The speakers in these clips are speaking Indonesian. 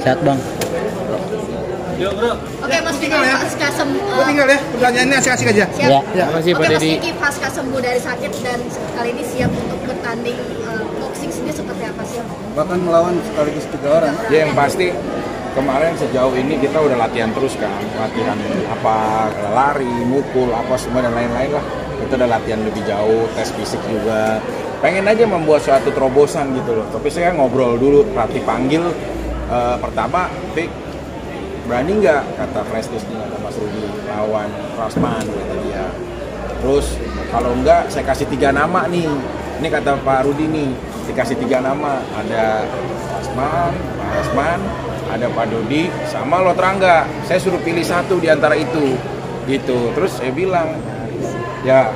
Sehat bang. Oke, Mas Vicky, pasca sembuh. Tinggal ya, pertanyaannya asik-asik aja. Siap. Ya, makasih Oke, Pak Mas Dedi. Vicky, pasca sembuh dari sakit dan kali ini siap untuk bertanding boxing sendiri seperti apa sih? Bahkan melawan sekaligus 3 orang. Ya yang pasti kemarin sejauh ini kita udah latihan terus kan, latihan apa lari, mukul, apa semua dan lain-lain lah. Kita udah latihan lebih jauh, tes fisik juga. Pengen aja membuat suatu terobosan gitu loh. Tapi saya ngobrol dulu, pelatih panggil pertama, Vic, berani nggak kata Prestisnya kata Mas Rudi lawan Rasman kata dia. Terus kalau enggak saya kasih 3 nama nih. Ini kata Pak Rudi nih, dikasih 3 nama. Ada Rasman, ada Pak Dodi, sama Lotrangga. Saya suruh pilih satu di antara itu, gitu. Terus saya bilang, ya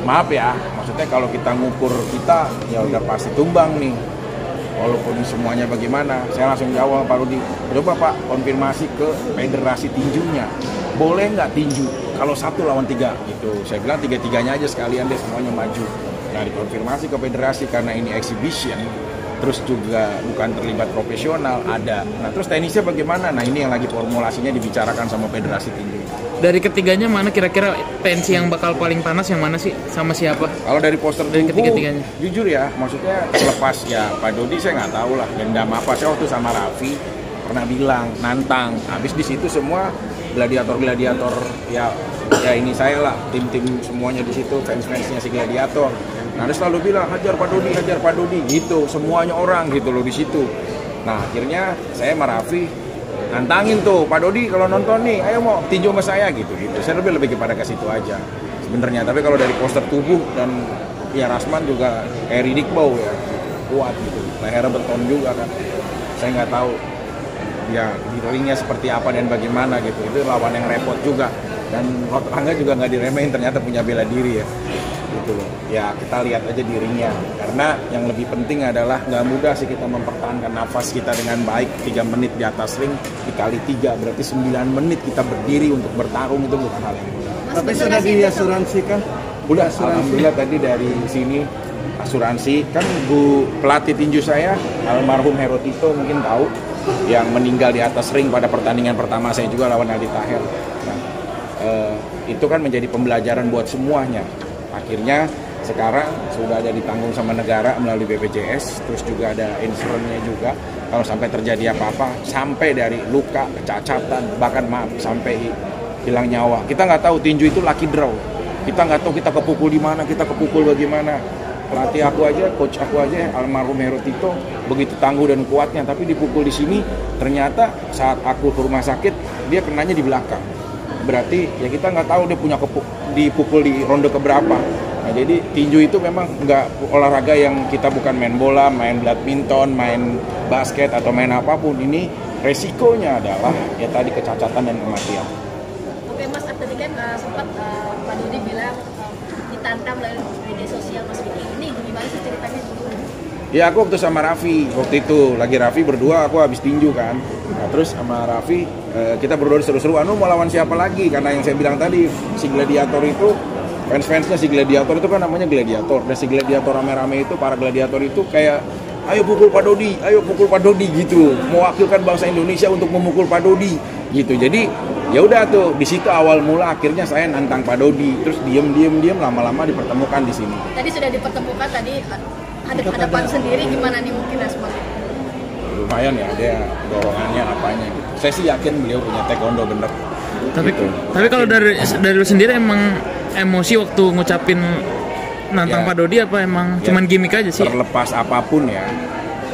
maaf ya, maksudnya kalau kita ngukur kita, ya udah pasti tumbang nih. Walaupun semuanya bagaimana, saya langsung jawab Pak Rudi, coba Pak konfirmasi ke federasi tinjunya, boleh nggak tinju kalau 1 lawan 3 gitu. Saya bilang 3-3-nya aja sekalian deh, semuanya maju. Nah dikonfirmasi ke federasi karena ini exhibition, terus juga bukan terlibat profesional ada. Nah terus tenisnya bagaimana? Nah ini yang lagi formulasinya dibicarakan sama federasi tinju. Dari ketiganya mana kira-kira pensi yang bakal paling panas yang mana sih? Sama siapa? Kalau dari poster Dari tubuh, ketiga-tiganya. jujur ya, maksudnya selepas ya Pak Dodi saya nggak tahu lah dendam apa. Saya waktu sama Raffi pernah bilang nantang. Habis di situ semua gladiator ya ini saya lah, tim-tim semuanya di situ, fans-fansnya si gladiator. Nah dia selalu bilang hajar Pak Dodi gitu, semuanya orang gitu loh di situ. Nah akhirnya saya sama Raffi nantangin tuh Pak Dodi kalau nonton nih, ayo mau tinju sama saya gitu. Saya lebih kepada ke situ aja sebenarnya. Tapi kalau dari poster tubuh dan ya Rasman juga kayak Ridikbau ya, kuat gitu, lehernya beton juga kan. Saya nggak tahu ya di ringnya seperti apa dan bagaimana gitu. Itu lawan yang repot juga, dan Lotrangga juga nggak diremehin, ternyata punya bela diri ya gitu loh. Ya kita lihat aja di ringnya, karena yang lebih penting adalah nggak mudah sih kita mempertahankan nafas kita dengan baik. 3 menit di atas ring dikali 3 berarti 9 menit kita berdiri untuk bertarung, itu bukan hal yang mudah. Tapi sudah diasuransikan? Udah, alhamdulillah tadi dari sini asuransi kan. Bu pelatih tinju saya almarhum Hero Tito mungkin tahu, yang meninggal di atas ring pada pertandingan pertama saya juga lawan Aldi Taher. Nah, itu kan menjadi pembelajaran buat semuanya. Akhirnya sekarang sudah ada ditanggung sama negara melalui BPJS, terus juga ada insurannya juga. Kalau sampai terjadi apa-apa, sampai dari luka, kecacatan, bahkan maaf sampai hilang nyawa, kita nggak tahu. Tinju itu lucky draw. Kita nggak tahu kita kepukul di mana, kita kepukul bagaimana. Pelatih aku aja, coach aku aja, almarhum Hero Tito, begitu tangguh dan kuatnya, tapi dipukul di sini, ternyata saat aku ke rumah sakit dia kenanya di belakang. Berarti ya kita nggak tahu dia punya dipukul di ronde keberapa. Nah, jadi tinju itu memang nggak olahraga yang kita bukan main bola, main badminton, main basket atau main apapun. Ini resikonya adalah ya tadi kecacatan dan kematian. Oke Mas, tadi kan sempat Pak Dodi bilang ditantang melalui media sosial Mas Vicky. Ini gimana sih ceritanya dulu? Ya aku waktu sama Raffi, waktu itu lagi Raffi berdua, aku habis tinju kan. Nah terus sama Raffi kita berdua seru-seru, mau lawan siapa lagi? Karena yang saya bilang tadi, si gladiator itu, fans-fansnya si gladiator itu kan namanya gladiator. Dan si gladiator rame-rame itu, para gladiator itu kayak, ayo pukul Pak Dodi gitu. Mewakilkan bangsa Indonesia untuk memukul Pak Dodi gitu. Jadi ya udah tuh, di situ awal mula akhirnya saya nantang Pak Dodi. Terus diem lama-lama dipertemukan di sini. Tadi sudah dipertemukan, tadi ada hadapan sendiri, gimana nih mungkin Asma? Lumayan ya, dia dorongannya apanya gitu. Saya sih yakin beliau punya taekwondo bener. Tapi kalau dari lu sendiri emang emosi waktu ngucapin nantang Ya. Pak Dodi apa emang Ya. cuman gimmick aja sih? Terlepas apapun ya,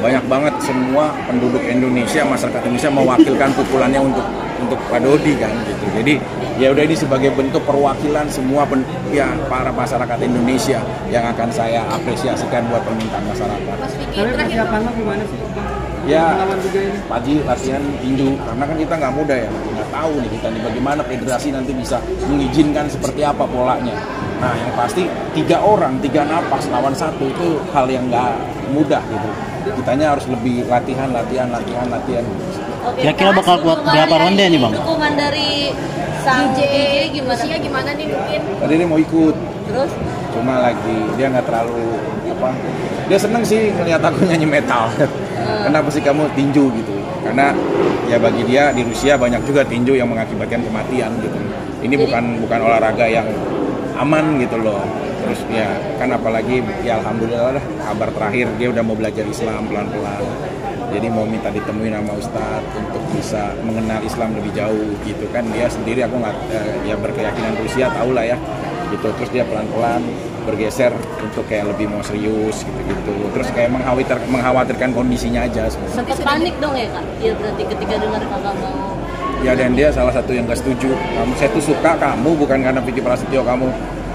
banyak banget semua penduduk Indonesia, masyarakat Indonesia mewakilkan pukulannya untuk Pak Dodi kan gitu. Jadi ya udah, ini sebagai bentuk perwakilan semua para masyarakat Indonesia yang akan saya apresiasikan buat permintaan masyarakat. Mas Vicky, Tapi terakhir persiapannya gimana sih? Ya, Melawan juga ini? pagi latihan tinju, karena kan kita nggak mudah ya, nggak tahu nih kita nih bagaimana federasi nanti bisa mengizinkan seperti apa polanya. Nah yang pasti 3 orang, 3 napas lawan 1 itu hal yang nggak mudah gitu. Kitanya harus lebih latihan. Oke, Kira-kira bakal kuat berapa ronde nih, Bang? Dukungan dari sang DJ gimana nih mungkin? Tadi dia mau ikut, Terus? cuma lagi dia nggak terlalu dia seneng sih ngeliat aku nyanyi metal. Kenapa sih kamu tinju gitu? karena ya bagi dia di Rusia banyak juga tinju yang mengakibatkan kematian gitu. Ini bukan olahraga yang aman gitu loh. Terus ya kan apalagi ya alhamdulillah lah kabar terakhir dia udah mau belajar Islam pelan-pelan. Jadi mau minta ditemuin sama Ustadz untuk bisa mengenal Islam lebih jauh gitu kan. Dia sendiri aku nggak ya berkeyakinan Rusia tau lah ya gitu. Terus dia pelan-pelan bergeser untuk kayak lebih mau serius gitu-gitu. Terus kayak mengkhawatirkan kondisinya aja sebenarnya. Sempat panik dong ya Kak? Ya berarti ketika dengar Kakak mau. Ya dan dia salah satu yang gak setuju. Saya tuh suka kamu bukan karena Vicky Prasetyo kamu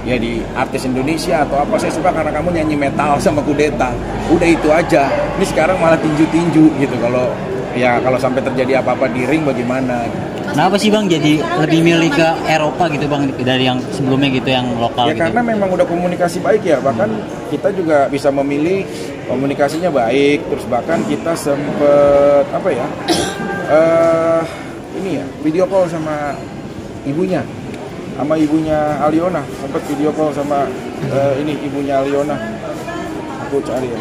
ya di artis Indonesia atau apa, saya suka karena kamu nyanyi metal sama kudeta. Udah itu aja. Ini sekarang malah tinju-tinju gitu. Kalau sampai terjadi apa-apa di ring bagaimana? Kenapa sih Bang jadi lebih milih ke Eropa gitu Bang dari yang sebelumnya gitu yang lokal ya gitu? Karena memang udah komunikasi baik ya, bahkan kita juga bisa memilih komunikasinya baik, terus bahkan kita sempet apa ya ini ya video call sama ibunya Aliona, sempet video call sama ini ibunya Aliona, aku cari ya.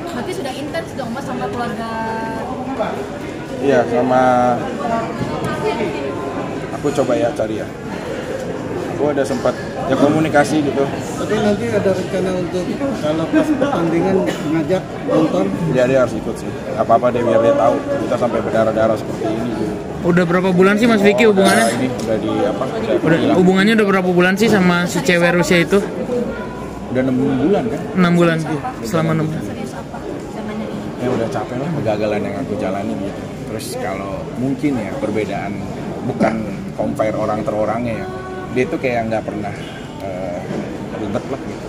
Berarti sudah intens dong Mas sama keluarga. Iya, sama aku coba ya cari ya. Aku ada sempat ya komunikasi gitu. Tapi nanti ada rencana untuk kalau pas pertandingan ngajak nonton? Ya dia harus ikut sih. Apa-apa dia biar dia tahu kita sampai berdarah-darah seperti ini gitu. Udah berapa bulan sih Mas Vicky hubungannya? Ini udah di apa? Hubungannya udah berapa bulan sih sama si cewek Rusia itu? Udah 6 bulan kan? 6 bulan. Selama 6 bulan. Serius apa zamannya ini? Ya udah capek lah kegagalan yang aku jalanin gitu. Terus kalau mungkin ya perbedaan bukan compare orang per orangnya ya. Dia tuh kayak nggak pernah ribet lah gitu.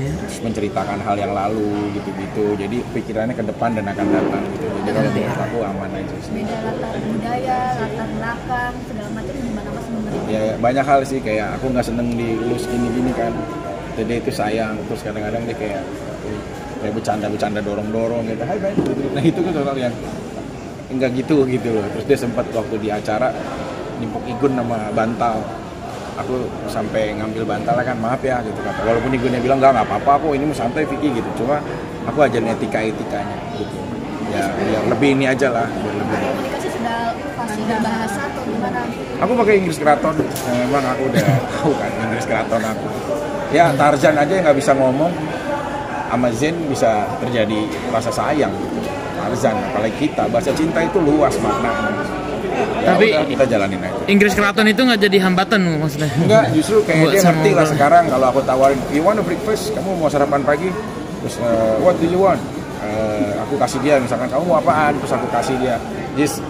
Terus menceritakan hal yang lalu gitu-gitu. Jadi pikirannya ke depan dan akan datang gitu. Jadi kalau menurut aku aman aja sih. Beda latar budaya, latar belakang, segala macam gimana Mas menerima? Ya banyak hal sih, kayak aku nggak seneng dilus gini-gini kan. Jadi itu sayang. Terus kadang-kadang dia kayak bercanda dorong-dorong gitu. Hai Ben, gitu. Nah itu kan soal yang enggak gitu loh. Terus dia sempat waktu di acara nimpuk Igun sama bantal. Aku sampai ngambil bantal kan, maaf ya gitu kata. Walaupun Igunnya bilang nggak apa-apa kok, ini mau santai Vicky gitu. Cuma aku ajarin etikanya gitu. Ya lebih ini aja lah. Komunikasi sudah pasti bahasa atau gimana? Aku pakai Inggris Keraton. Ya, memang aku udah tahu kan Inggris Keraton aku. Ya Tarzan aja yang nggak bisa ngomong, sama Zen bisa terjadi rasa sayang gitu. Tarzan, apalagi kita, bahasa cinta itu luas maknanya. Ya, tapi udah, kita jalanin aja. Inggris Keraton itu nggak jadi hambatan maksudnya? Enggak, justru kayak Buat dia ngerti lah sama- sekarang kalau aku tawarin, you want a breakfast? Kamu mau sarapan pagi? Terus what do you want? Aku kasih dia misalkan, kamu mau apaan? Terus aku kasih dia this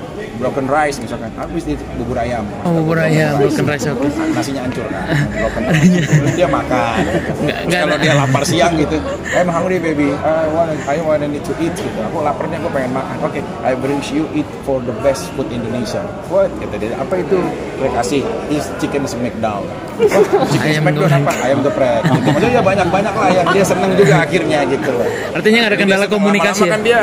broken rice misalkan, habis itu bubur ayam. Oh, bubur ayam, broken rice, oke. Nasinya hancur kan, broken rice. Terus dia makan. Terus kalau dia lapar siang gitu, I'm hungry baby, I want need to eat gitu. Aku laparnya, aku pengen makan. Oke, I bring you eat for the best food Indonesia. What? Kata dia, apa itu? Dia kasih, is chicken smackdown. Chicken Ayam smackdown goreng. apa? Ayam geprek. Gitu. Maksudnya ya banyak lah yang dia seneng juga akhirnya gitu loh. Artinya nggak ada kendala komunikasi ya? Kan dia,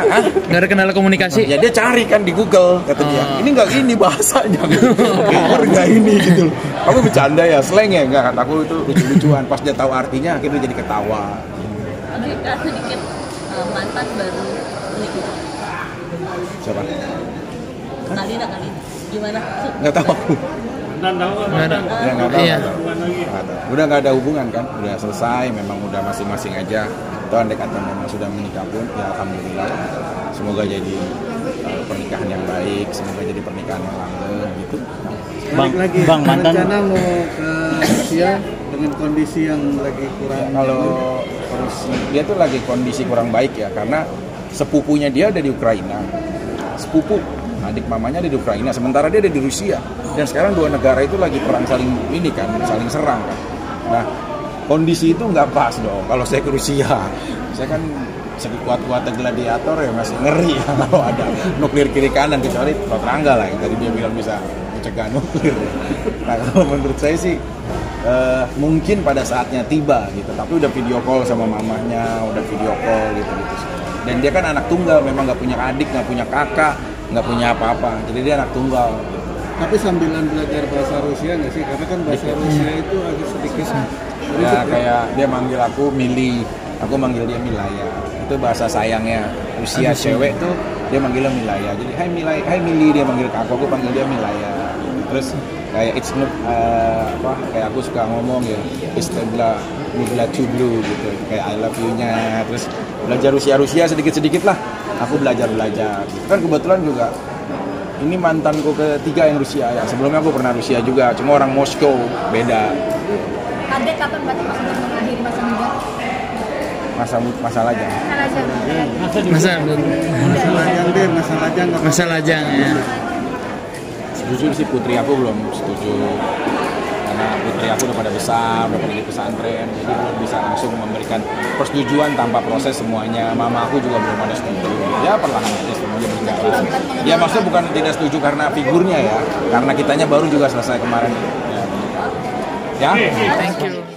Nggak ada kendala komunikasi? ya dia cari kan di Google kata dia, ini nggak gini bahasanya nggak ini gitu loh. Kamu bercanda ya, slang ya? Nggak, kata aku itu lucu-lucuan. Pas dia tahu artinya akhirnya jadi ketawa. Amerika sedikit mantan baru menikah. Siapa? Kalina gimana? Nggak tahu aku. Nggak ada. Ya nggak tahu. Iya. Nggak tahu. Udah nggak ada hubungan kan, udah selesai, memang udah masing-masing aja. Itu andai kata memang sudah menikah pun ya alhamdulillah, semoga jadi pernikahan yang baik, semoga jadi pernikahan yang langgeng gitu. Balik lagi, Bang, mantan- rencana mau ke Rusia dengan kondisi yang lagi kurang. Kalau dia tuh lagi kondisi kurang baik ya, karena sepupunya dia ada di Ukraina, sepupu adik mamanya ada di Ukraina, sementara dia ada di Rusia, dan sekarang dua negara itu lagi perang saling serang kan. Nah kondisi itu nggak pas dong kalau saya ke Rusia. Saya kan sekuat-kuatnya gladiator ya masih ngeri ya kalau ada nuklir kiri kanan, kecuali Rangga lah yang tadi dia bilang bisa mencegah nuklir. Nah kalau menurut saya sih mungkin pada saatnya tiba gitu, tapi udah video call sama mamahnya, udah video call gitu. Dan dia kan anak tunggal, memang nggak punya adik, nggak punya kakak, nggak punya apa-apa, jadi dia anak tunggal. Tapi sambilan belajar bahasa Rusia nggak sih? Karena kan bahasa Rusia itu agak sedikit Ya kayak dia manggil aku Mili, aku manggil dia Milaya. Itu bahasa sayangnya Rusia, cewek tuh dia manggilnya Milaya. Jadi hai Milaya, hai Mili, dia manggil ke aku panggil dia Milaya. Terus kayak it's not kayak aku suka ngomong ya Istebla Nubla Cublu gitu, kayak I love you-nya. Terus belajar Rusia sedikit-sedikit lah, aku belajar gitu. Kan kebetulan juga ini mantanku ketiga yang Rusia ya. Sebelumnya aku pernah Rusia juga, cuma orang Moskow, beda. Target kapan berarti Mas untuk mengakhiri masa muda? Masa lajang. Masa Masalah Masa lajang ya. Jujur sih putri aku belum setuju, karena putri aku udah pada besar, udah pada di pesantren, jadi belum bisa langsung memberikan persetujuan tanpa proses semuanya. Mama aku juga belum ada setuju. Ya perlahan aja semuanya berjalan. Ya maksudnya bukan tidak setuju karena figurnya ya, karena kitanya baru juga selesai kemarin. Ya. Thank you.